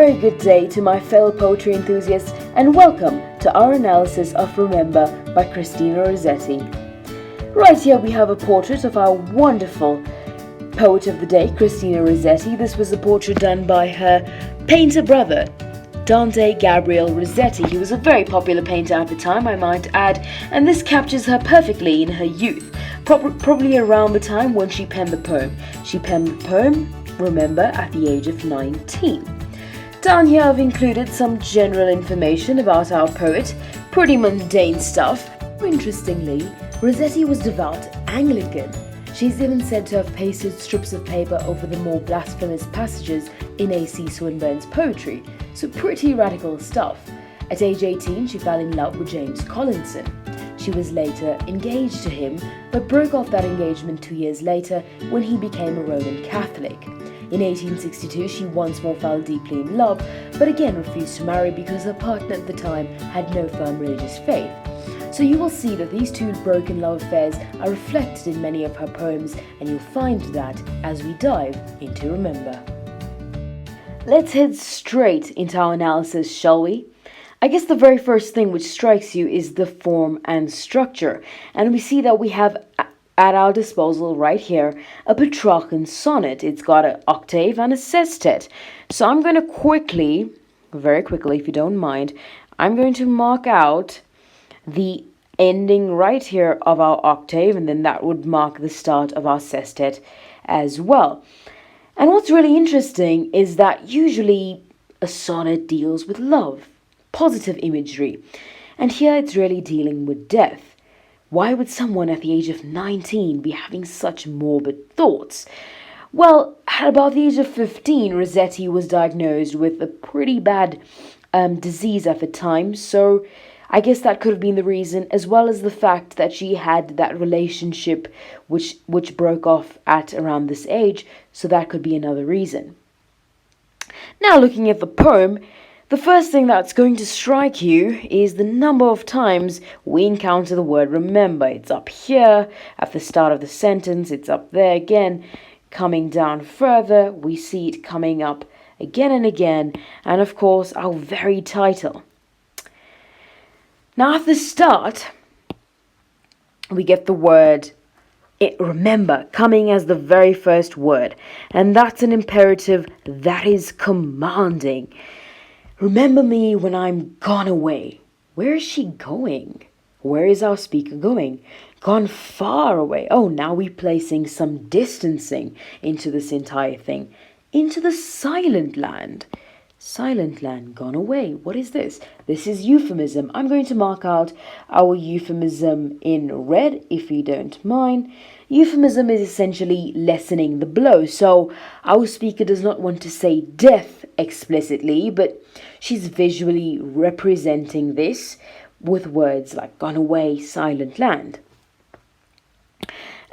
very good day to my fellow poetry enthusiasts, and welcome to our analysis of Remember by Christina Rossetti. Right here we have a portrait of our wonderful poet of the day, Christina Rossetti. This was a portrait done by her painter brother, Dante Gabriel Rossetti. He was a very popular painter at the time, I might add, and this captures her perfectly in her youth, probably around the time when she penned the poem. She penned the poem, Remember, at the age of 19. Down here I've included some general information about our poet, pretty mundane stuff. Interestingly, Rossetti was devout Anglican. She's even said to have pasted strips of paper over the more blasphemous passages in A.C. Swinburne's poetry, so pretty radical stuff. At age 18, she fell in love with James Collinson. She was later engaged to him, but broke off that engagement 2 years later when he became a Roman Catholic. In 1862, she once more fell deeply in love, but again refused to marry because her partner at the time had no firm religious faith. So you will see that these two broken love affairs are reflected in many of her poems, and you'll find that as we dive into Remember. Let's head straight into our analysis, shall we? I guess the very first thing which strikes you is the form and structure, and we see that we have at our disposal right here a Petrarchan sonnet. It's got an octave and a sestet. So I'm going to very quickly, if you don't mind, I'm going to mark out the ending right here of our octave, and then that would mark the start of our sestet as well. And what's really interesting is that usually a sonnet deals with love, positive imagery, and here it's really dealing with death. Why would someone at the age of 19 be having such morbid thoughts? Well, at about the age of 15, Rossetti was diagnosed with a pretty bad disease at the time, so I guess that could have been the reason, as well as the fact that she had that relationship which broke off at around this age, so that could be another reason. Now, looking at the poem, the first thing that's going to strike you is the number of times we encounter the word remember. It's up here at the start of the sentence, it's up there again. Coming down further, we see it coming up again and again, and of course our very title. Now at the start, we get the word remember coming as the very first word, and that's an imperative that is commanding. Remember me when I'm gone away. Where is she going? Where is our speaker going? Gone far away. Oh, now we're placing some distancing into this entire thing. Into the silent land. Silent land, gone away. What is this? This is euphemism. I'm going to mark out our euphemism in red, if you don't mind. Euphemism is essentially lessening the blow. So our speaker does not want to say death explicitly, but she's visually representing this with words like gone away, silent land.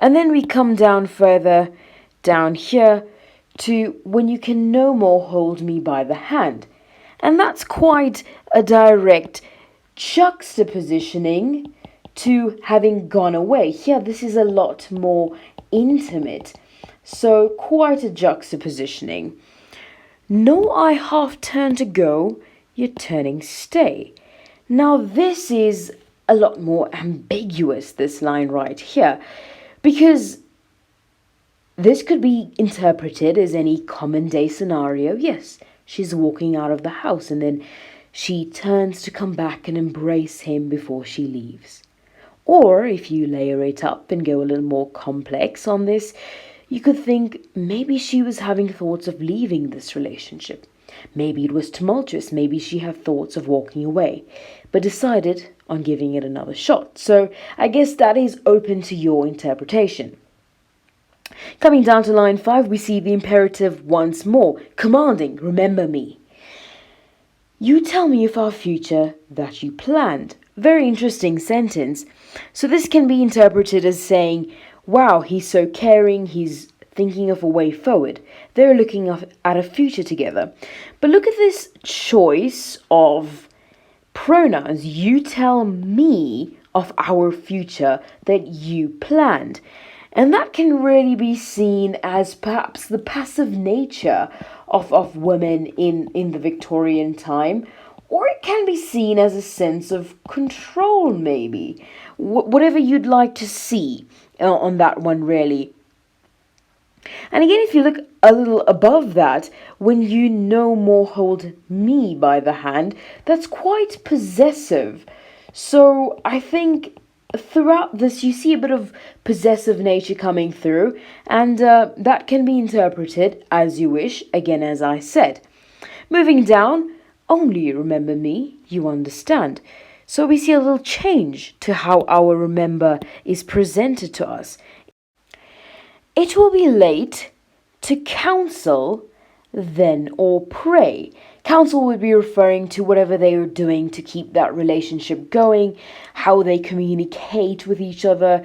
And then we come down further down here to when you can no more hold me by the hand. And that's quite a direct juxtapositioning to having gone away. Here, this is a lot more intimate. So quite a juxtapositioning. No, I half turn to go, you're turning stay. Now this is a lot more ambiguous, this line right here, because this could be interpreted as any common day scenario. Yes, she's walking out of the house and then she turns to come back and embrace him before she leaves. Or if you layer it up and go a little more complex on this, you could think maybe she was having thoughts of leaving this relationship. Maybe it was tumultuous. Maybe she had thoughts of walking away, but decided on giving it another shot. So I guess that is open to your interpretation. Coming down to line 5, we see the imperative once more, commanding, remember me. You tell me of our future that you planned. Very interesting sentence. So this can be interpreted as saying, wow, he's so caring, he's thinking of a way forward. They're looking at a future together. But look at this choice of pronouns. You tell me of our future that you planned. And that can really be seen as perhaps the passive nature of women in the Victorian time, or it can be seen as a sense of control, maybe. Whatever you'd like to see on that one, really. And again, if you look a little above that, when you no more hold me by the hand, that's quite possessive. So I think throughout this, you see a bit of possessive nature coming through, and that can be interpreted as you wish, again, as I said. Moving down, only remember me, you understand. So we see a little change to how our remember is presented to us. It will be late to counsel then or pray. Counsel would be referring to whatever they are doing to keep that relationship going, how they communicate with each other.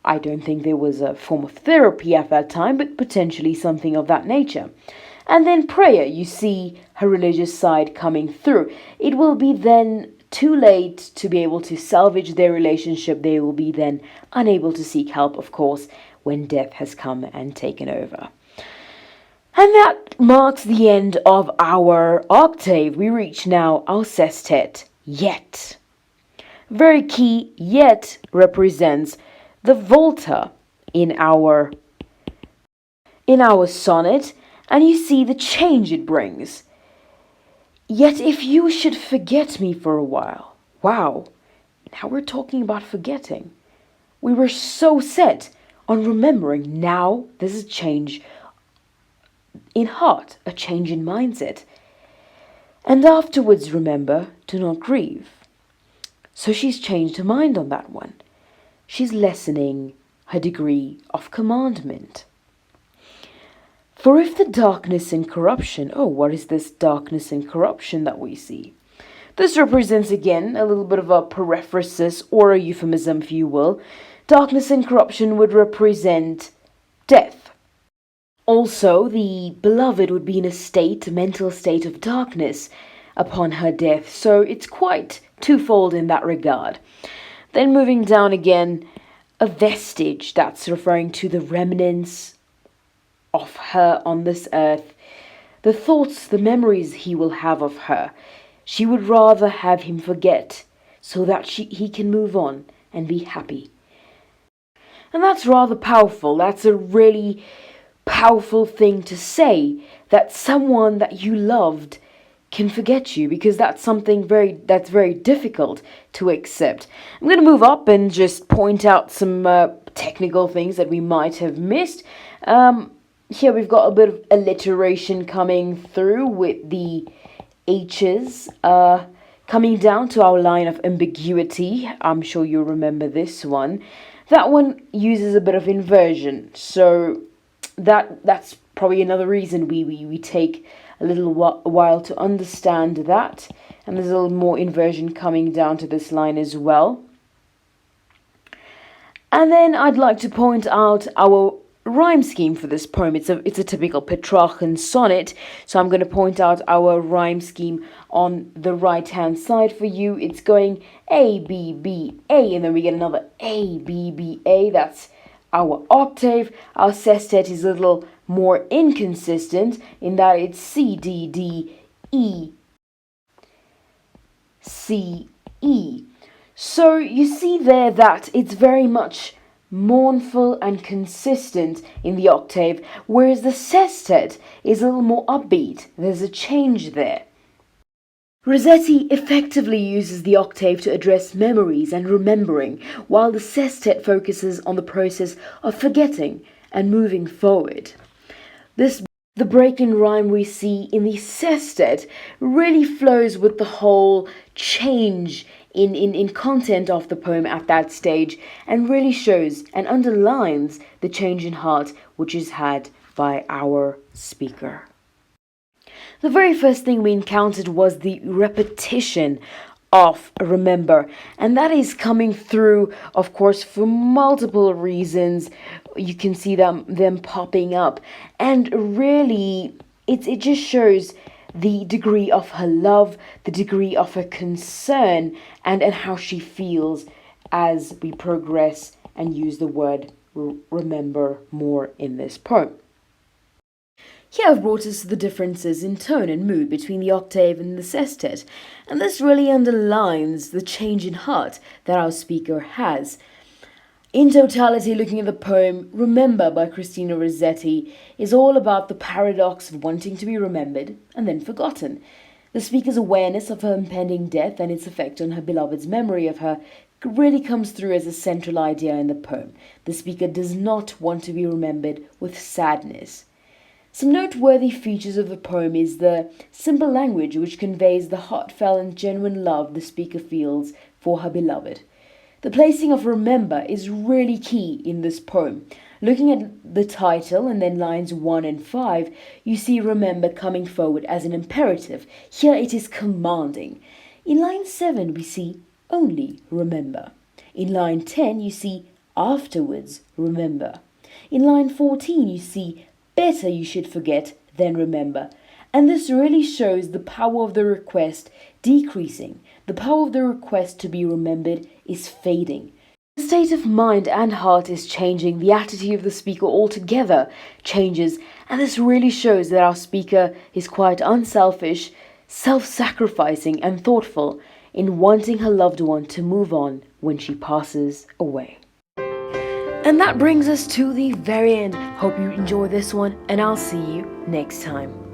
I don't think there was a form of therapy at that time, but potentially something of that nature. And then prayer, you see her religious side coming through. It will be then too late to be able to salvage their relationship. They will be then unable to seek help, of course, when death has come and taken over. And that marks the end of our octave. We reach now our sestet, yet. Very key, yet represents the volta in our sonnet, and you see the change it brings. Yet if you should forget me for a while. Wow, now we're talking about forgetting. We were so set on remembering. Now there's a change in heart, a change in mindset. And afterwards, remember, do not grieve. So she's changed her mind on that one. She's lessening her degree of commandment. For if the darkness and corruption, what is this darkness and corruption that we see? This represents, again, a little bit of a periphrasis or a euphemism, if you will. Darkness and corruption would represent death. Also, the beloved would be in a mental state of darkness upon her death. So it's quite twofold in that regard. Then moving down again, a vestige, that's referring to the remnants of her on this earth. The thoughts, the memories he will have of her. She would rather have him forget so that he can move on and be happy. And that's rather powerful. That's a really powerful thing to say, that someone that you loved can forget you, because that's something that's very difficult to accept. I'm going to move up and just point out some technical things that we might have missed. Here we've got a bit of alliteration coming through with the H's. Coming down to our line of ambiguity, I'm sure you'll remember this one. That one uses a bit of inversion, so that's probably another reason we take a little while to understand that. And there's a little more inversion coming down to this line as well. And then I'd like to point out our rhyme scheme for this poem. It's a typical Petrarchan sonnet, so I'm going to point out our rhyme scheme on the right hand side for you. It's going A, B, B, A, and then we get another A, B, B, A. That's our octave. Our sestet is a little more inconsistent in that it's C, D, D, E, C, E. So you see there that it's very much mournful and consistent in the octave, whereas the sestet is a little more upbeat. There's a change there. Rossetti effectively uses the octave to address memories and remembering, while the sestet focuses on the process of forgetting and moving forward. The break in rhyme we see in the sestet really flows with the whole change in content of the poem at that stage, and really shows and underlines the change in heart which is had by our speaker. The very first thing we encountered was the repetition of remember, and that is coming through, of course, for multiple reasons. You can see them popping up, and really it just shows the degree of her love, the degree of her concern, and how she feels as we progress and use the word remember more in this poem. Here I've brought us the differences in tone and mood between the octave and the sestet, and this really underlines the change in heart that our speaker has. In totality, looking at the poem Remember by Christina Rossetti is all about the paradox of wanting to be remembered and then forgotten. The speaker's awareness of her impending death and its effect on her beloved's memory of her really comes through as a central idea in the poem. The speaker does not want to be remembered with sadness. Some noteworthy features of the poem is the simple language which conveys the heartfelt and genuine love the speaker feels for her beloved. The placing of remember is really key in this poem. Looking at the title and then lines 1 and 5, you see remember coming forward as an imperative. Here it is commanding. In line 7 we see only remember. In line 10 you see afterwards remember. In line 14 you see better you should forget than remember. And this really shows the power of the request decreasing. The power of the request to be remembered is fading. The state of mind and heart is changing. The attitude of the speaker altogether changes. And this really shows that our speaker is quite unselfish, self-sacrificing and thoughtful in wanting her loved one to move on when she passes away. And that brings us to the very end. Hope you enjoy this one, and I'll see you next time.